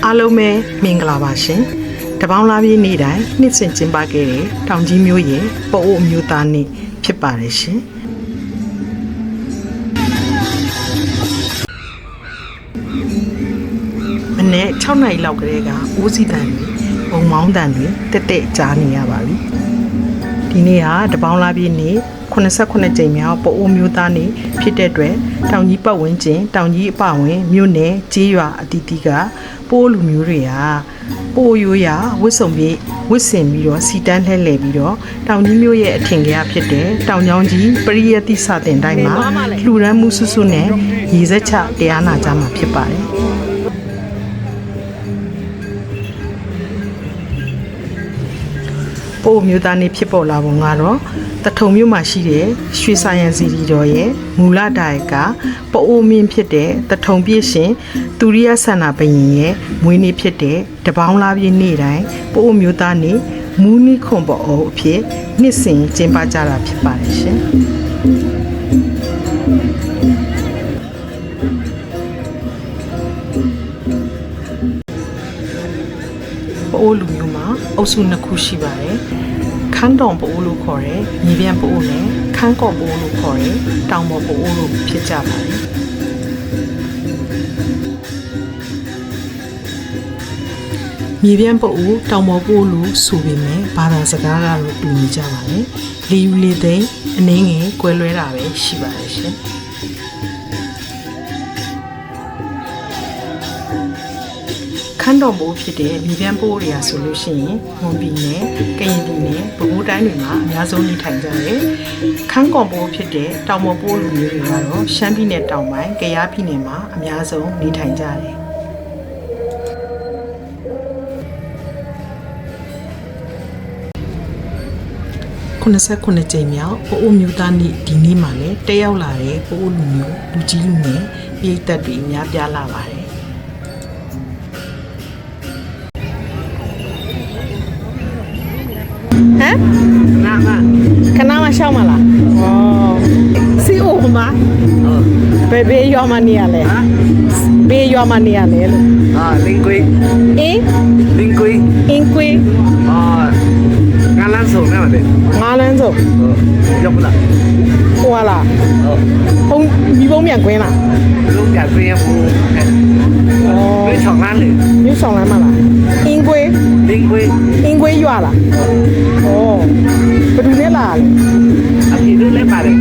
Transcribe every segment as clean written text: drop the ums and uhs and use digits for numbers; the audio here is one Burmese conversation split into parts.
အားလုံးပဲမင်္ဂလာပါရှင်တပေါင်းလာပြည့်နေ့တိုင်းနှစ်စဉ်ကျင်းပခဲ့တဲ့တောင်ကြီးမျိုးရဲ့ပို့အိုအမျိုးသားနေ့ဖြစ်ပါတယ်ရှင်မနေ့6နာရီလောက်ကလေးကအိုးစီတန်တွေဘုံမောင်းတန်တွေတက်တက်ကြားနေရပါပြီဒီနေ့ဟာတပေါင်းလာပြည့်နေ့89ကြိမ်မြောက်ပို့အိုမျိုးသားနေ့ဖြစ်တဲ့အတွက်တောင်ကြီးပတ်ဝန်းကျင်တောင်ကြီးအပဝင်မြို့နယ်ကျေးရွာအတီးတီးကပိုးလူမျိုးတွေကပိုးရိုးရာဝတ်စုံပြေးဝတ်ဆင်ပြီးတော့စီတန်းလှဲ့လှယ်ပြီးတော့တောင်ကြီးမြို့ရဲ့အထင်ကရဖြစ်တဲ့တောင်ကျောင်းကြီးပရိယတိစတင်တိုင်းမှာလှူဒန်းမှုဆွဆွနဲ့ရေစက်ချတရားနာကြမှာဖြစ်ပါတယ်ပို့မျိုးသားနေ့ဖြစ်ပေါ်လာပုံကတော့တထုံမြို့မှာရှိတဲ့ရွှေစာရန်စီရီတော်ရဲ့မူလဒါယကပို့အိုမင်းဖြစ်တဲ့တထုံပြည့်ရှင်သူရိယဆန္ဒဘရင်ရဲ့မွေးနေ့ဖြစ်တဲ့တပေါင်းလာပြည့်နေ့တိုင်းပို့အိုမျိုးသားနေ့မူနီခွန်ပေါ်အိုအဖြစ်နှစ်စဉ်ကျင်းပကြတာဖြစ်ပါတယ်ရှင်ပို့အိုလူမျိုးမှာအုပ်စုနှစ်ခုရှိပါတယ်ခန်းတော်ပို့လို့ခေါ်တယ်မြေပြန့်ပို့နဲ့ခန်းကော့ပို့လို့ခေါ်တယ်တောင်ပေါ်ပို့လို့ဖြစ်ကြပါတယ်မြေပြန့်ပို့တောင်ပေါ်ပို့လို့ဆိုပေမဲ့ဘာသာစကားကတော့တူညီကြပါလေလေယူလေသိန်းအနည်းငယ်ကွဲလွဲတာပဲရှိပါတယ်ရှင်ခန်းတော်ပိုးဖြစ်တဲ့မြေပြန့်ပိုးတွေကဆိုလို့ရှိရင်ဝန်ပြည်နယ်ကရင်ပြည်နယ်ပဲခူးတိုင်းတွေမှာအများဆုံးနေထိုင်ကြတယ်ခန်းကော်ပိုးဖြစ်တဲ့တောင်ပေါ်ပိုးလူမျိုးတွေကတော့ရှမ်းပြည်နယ်တောင်ပိုင်းကယားပြည်နယ်မှာအများဆုံးနေထိုင်ကြတယ်89ကြိမ်မြောက်ပိုးအိုမျိုးသားနေ့ဒီနေ့မှာလည်းတက်ရောက်လာတဲ့ပိုးအိုလူမျိုးလူကြီးလူငယ်ပြည်သက်တွေအများပြားလာပါတယ်ဟမ်ခဏမှရှောက်မလားဩစီအိုမှာဘေးရွာမနေရလဲဘေးရွာမနေရလဲလို့လင်းကွေးလင်းကွေးအင်းကွေးငါးလန်းစုံနဲ့မလဲငါးလန်းစုံရောက်မလားဟိုလားဟုတ်မိဘုံမြန်ကွင်းလားလုံးပြန်ကွင်းရဘူးဩမြို့6လမ်းလေမြို့6လမ်းမလားအင်းကွေးလင်းကွေးအင်းကွေးရွာလားဩဘယ်သူလဲလားအဖေတို့လည်းပါတယ်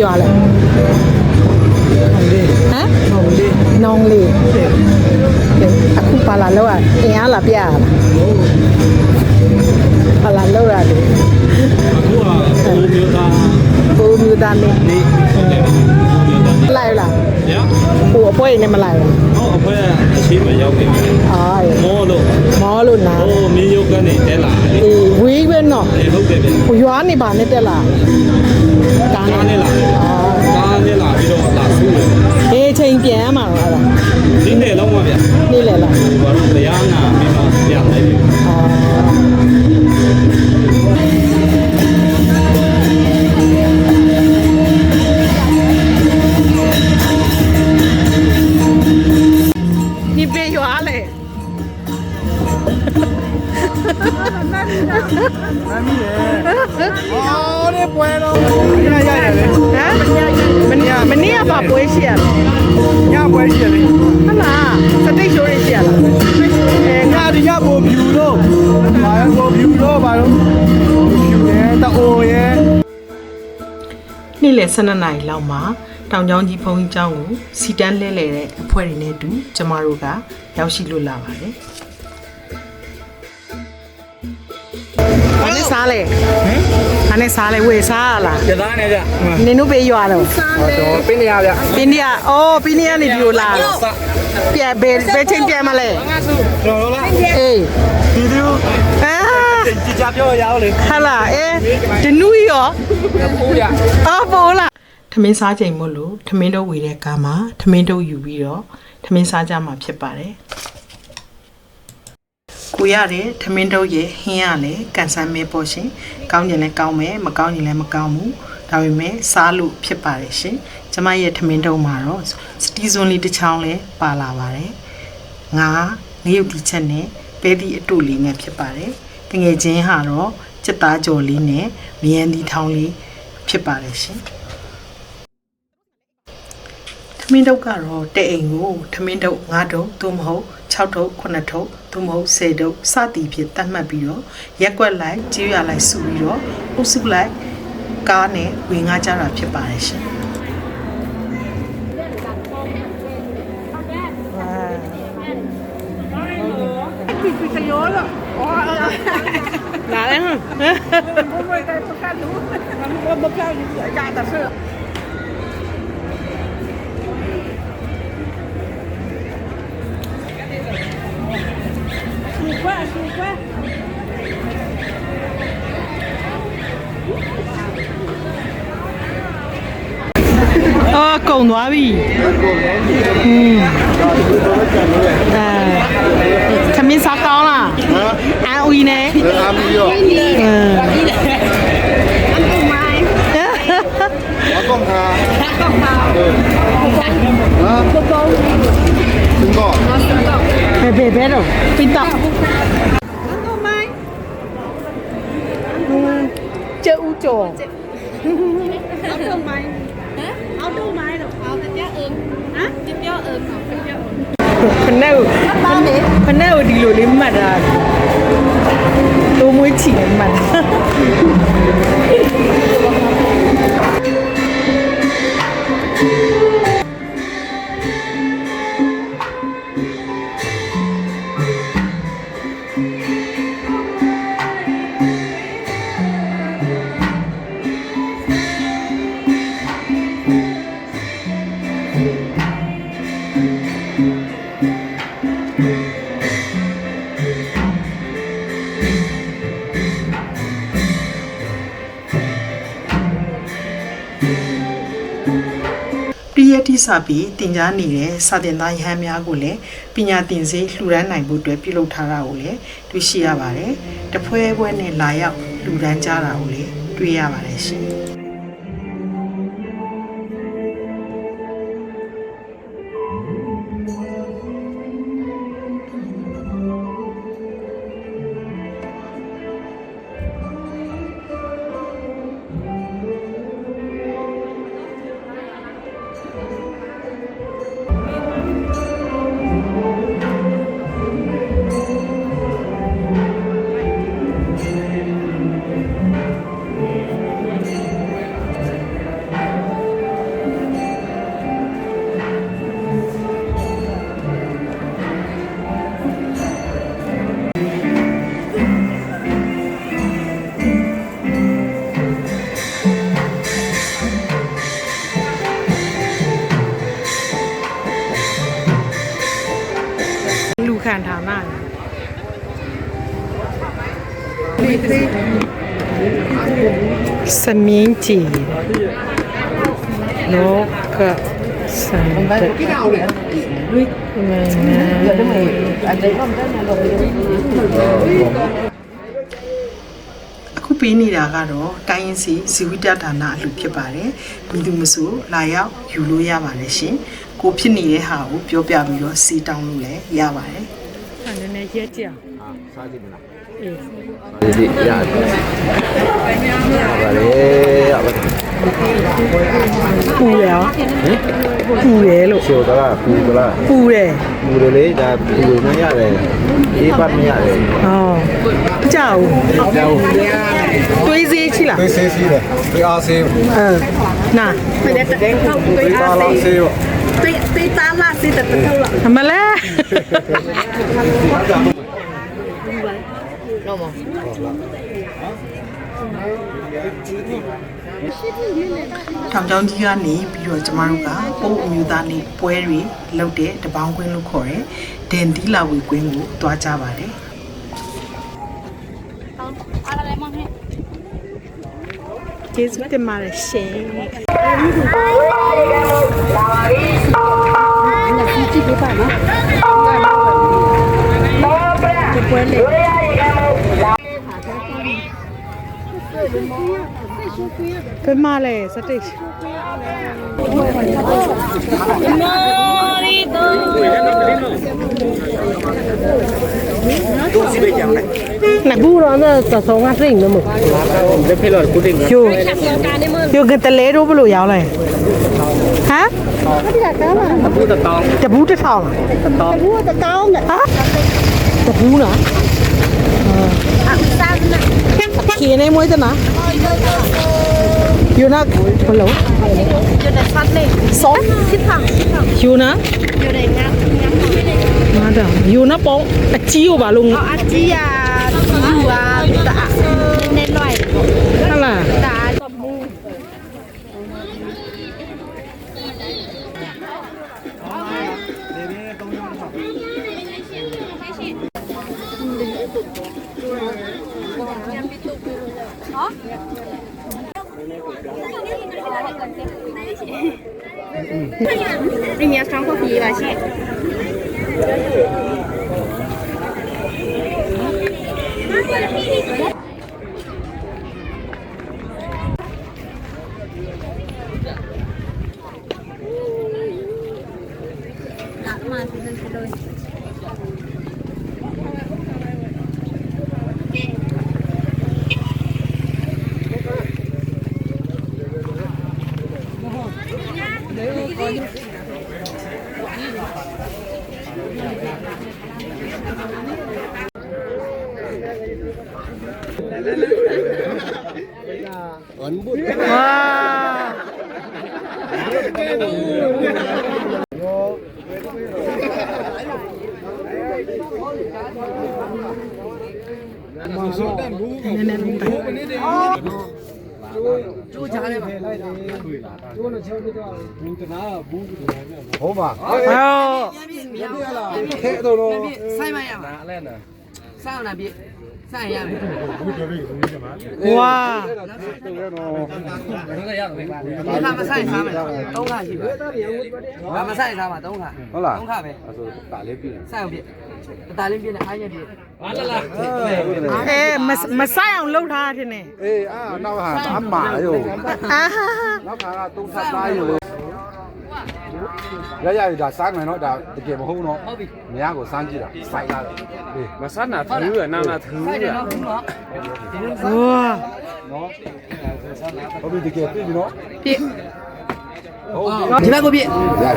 ရွာလဲဟမ်နောင်လေးအခုပါလာလောက်အင်းအားလာပြရလားပါလာလောက်ရတယ်အခုကဘိုးမျိုးသားနေလိုက်လားဟိုအဖွဲနဲ့မလိုက်ဘူးဟုတ်အဖွဲအရှိမရောက်ပြီမောလို့နာဟိုမင်းရုပ်ကနေတက်လာအေးဝေးပဲနော်ဟုတ်တယ်ဗျဟိုရွာနေပါနဲ့တက်လာကားနဲ့လာကားနဲ့လာပြီးတော့လာဆူးတယ်အေးချိန်ပြန်ရမှာတော့အဲ့ဒါဒီနေ့လုံးပါဗျနေ့လေလားဘာလို့တရားနာပြီးမှပြန်လိုက်ပြီ你别远嘞。哦，你ပွဲတော့ညရတယ်လေဟမ်မနေ့ကဘာပွဲရှိရလဲညပွဲရှိတယ်လေဟုတ်လားစတိတ်ရှိုးရရှိရလားညဒီညကိုဖြူတော့ဘာကိုဖြူတော့ဘာလို့ဖြူတယ်တအိုရဲ့နေ့လယ်12နာရီလောက်မှာတောင်ကျောင်းကြီးဘုံကြီးကျောင်းကိုစီတန်းလဲလဲတဲ့အဖွဲ့တွေနဲ့အတူကျမတို့ကရောက်ရှိလို့လာပါတယ်ဘာနဲ့စားလဲဘာနဲ့စားလဲဝေစားလားကျသားနေကြနင်တို့ပေးရွာတော့တော့ပင်းနေရဗျပင်းနေရအော်ပင်းနေရနေဒီလိုလာပြန်ဘယ်ချင်းပြန်မလဲတော်လားအေးဒီလိုကြပြောရအောင်လေဟာလာတနူးရောပိုးရပိုးလားထမင်းစားချိန်မို့လို့ထမင်းတို့ဝေတဲ့ကားမှာထမင်းတို့ယူပြီးတော့ထမင်းစားကြမှာဖြစ်ပါတယ် ကိုရတဲ့ထမင်းတုပ်ရဲ့ဟင်းရလည်းကန်ဆန်းမဲပေါ့ရှင်ကောင်းရင်လည်းကောင်းမယ်မကောင်းရင်လည်းမကောင်းဘူးဒါပေမဲ့စားလို့ဖြစ်ပါတယ်ရှင်ကျမရဲ့ထမင်းတုပ်မှာတော့စတီးစွန်းလေးတစ်ချောင်းလည်းပါလာပါတယ်ငါငရုတ်တီချက်နဲ့ပဲသီးအတူလေးနဲ့ဖြစ်ပါတယ်တငယ်ချင်းဟာတော့စက်သားကြော်လေးနဲ့မယန်းသီးထောင်းလေးဖြစ်ပါတယ်ရှင်ထမင်းတုပ်ကတော့တဲ့အိမ်ကိုထမင်းတုပ်9တုပ်သို့မဟုတ်6တုပ်9တုပ်သို့မဟုတ်10တုပ်စသည်ဖြင့်တတ်မှတ်ပြီးတော့ရက်ွက်လိုက်ကြေးရလိုက်စုပြီးတော့အုပ်စုလိုက်ကားနဲ့ဝင်ငါကြတာဖြစ်ပါတယ်ရှင်လာတယ်ဟမ်အော်ကုန်သွားပြီသမင်းစားကောင်းလားအာဦးနေအာမီရောအကောင်ခါဘယ်တော့ပိတော့ကျူးကြော်ဖနဲ့ကိုဒီလိုလေးမှတ်တာတိုးမွေးချီနေမှတ်ပြည့်ရတိစာပြီးတင် जा နေတဲ့စာတင်သားရဟန်းများကိုလည်းပညာသင်စေလှူဒန်းနိုင်ဖို့အတွက်ပြုလုပ်ထားတာကိုလည်းတွေ့ရှိရပါတယ်။တဖွဲဖွဲနဲ့လာရောက်လှူဒန်းကြတာကိုလည်းတွေ့ရပါတယ်ရှင်။လူခံဌာနစမင်းကြီးလောကစံတက်အခုပေးနေတာကတော့တိုင်းရင်းစီဇီဝိတဌာနအလှဖြစ်ပါတယ်ဘယ်သူမဆိုလာရောက်ယူလို့ရပါတယ်ရှင်ကိုဖြစ်နေတဲ့ဟာကိုပြောပြပြီးတော့စီတောင်းလို့လည်းရပါတယ်။အဲ့ဒါနဲ့ရက်ကြအောင်။စားကြည့်မလား။အေး။ဒီရတယ်။ရပါတယ်။ပူရအောင်။ပူရဲလို့ ချိုသလားပူသလား ပူတယ် ပူတယ်လေဒါပူလို့မရတယ်ဒီပတ်မရတယ် ။ဟော။ကြောက်။ကြောက်။တွေးစေးချီလား သိစေးစီးတယ်ဒီအားစေး ။နာ ဒီသားလားစေးရော 对咱那谁的不透了？ အမလဲထောင်ချောင်းကြီးကနေပြီးတော့ကျမတို့ကပိုးအမျိုးသားနေပွဲတွေလုပ်တဲ့တပေါင်းကွင်းလို့ခေါ်တယ်ဒန်ဒီလာဝေကွင်းကိုတွားကြပါတယ်ကျေးဇူးတင်ပါတယ်ရှင်ဒီပွဲ ဘယ်မှာလဲစတိတ်နဘူးရောနဲ့သဆောင်ကစိတ်နမလက်ဖေးလို့ကုတင်ကျိုးကျိုးကတလဲတော့ဘလို့ရောက်လဲဟမ်တဘူးတစ်ထောင်တဘူးတစ်ထောင်တဘူးတစ်ထောင်နဲ့ဟာတဘူးလားขีในมวยจะนะอยู่นะฮัลโหลอยู่ในชัดเลยสองทิศทางอยู่นะอยู่ในงานมาเด้ออยู่นะป้องอาจีอยู่ป่ะลุงอาจีอ่ะอยู่อ่ะตาในหน่อยนั่นแหละตา你要尝过皮吧先。好吧，开到了，三万呀嘛，三万那边，三万呀。哇，你看嘛，三万三万，都看去呗。咱们三万三万都看，好了，都看呗。打脸饼，三万边，打脸边的安全边。完了啦。เอ๊ะမဆိုင်အောင်လှုပ်ထားတယ်နဲ့哎啊，那个打马哟， အာ 那个都差大哟。ရရဒါစားမယ်နော်ဒါတကယ်မဟုတ်နော်မရကိုစမ်းကြည့်တာစိုက်လာတယ်ဟေး မဆန်းနာသူးရနာနာသူးရ ဝါ နော်ဟုတ်ပြီတကယ်ပြီနော် ပြည့် ဟုတ်ပြီ ဒီဘက်ကိုပြည့် ရတယ်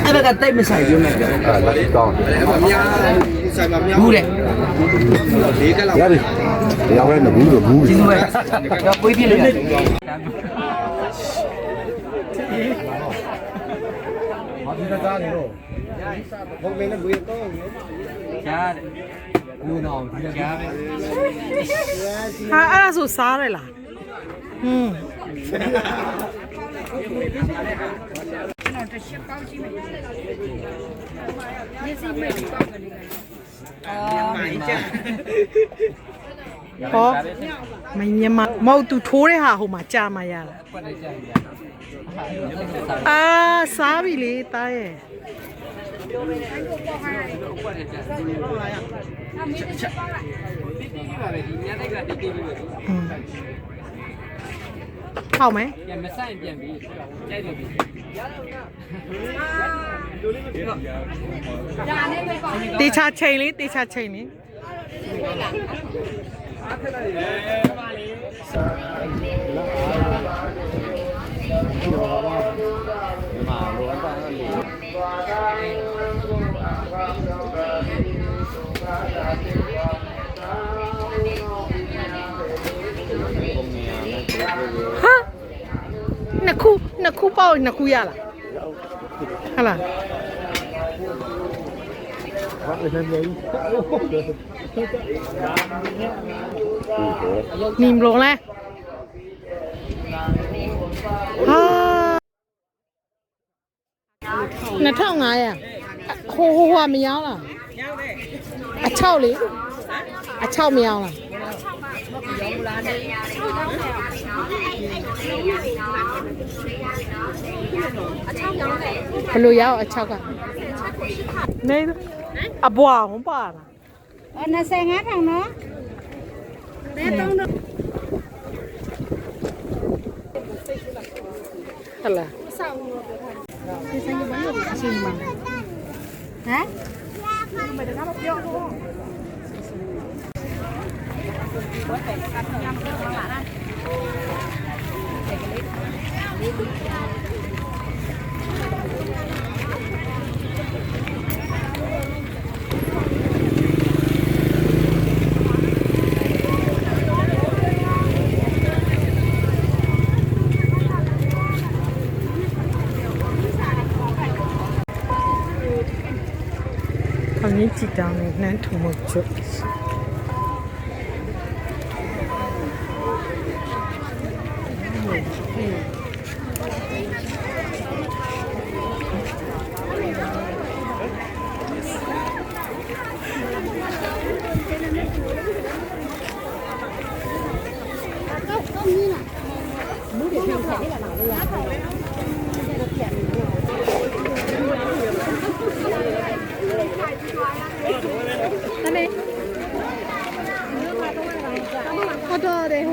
အဲ့ဘက်ကတိတ်မဆိုင်ဘူးနဲ့ အဲ့ဒါကောင်းတယ် ဘူးတဲ့ ရတယ်တရားပဲဘူးလို့ဘူး ဒီလိုပဲတော့ပွေးပြည့်လို့ရတယ် ဘာဒီကသားနေတော့ဘုံမင်းနဲ့ဘူးတော့ ရားတဲ့ဘူးတော့ရားပဲ ဟာအဲ့ဒါဆိုစားရလားဟွန်းဟောမင်းညမမဟုတ်သူထိုးတဲ့ဟာဟိုမှာကြာမှရတာအာစားပြီလေတားရဲ့ဟောက်မယ် ပြန်မဆိုင်ပြန်ပြီကြိုက်လို့ပြီ တေချာချိန်လေးတေချာချိန်လေးဟာနှစ်ခုပေါက်နှစ်ခုရလားဟလာนิ่มลงแล้วฮ่าน่ะท่องไงอ่ะโหไม่ยาวล่ะอ่ะเช่าเลยอ่ะเช่าไม่ยาวล่ะဘယ်လိုရအောင်အချောက်ကနေအဘွားဟောပါလား 25,000နော်ဘယ်တော့တော့ ဟလာ ဒီဆိုင်ကဘာလို့အရှိမဟမ် ခမင်းကြည့်တောင်းနေနှမ်းထုံမချွတ်ရတဲ့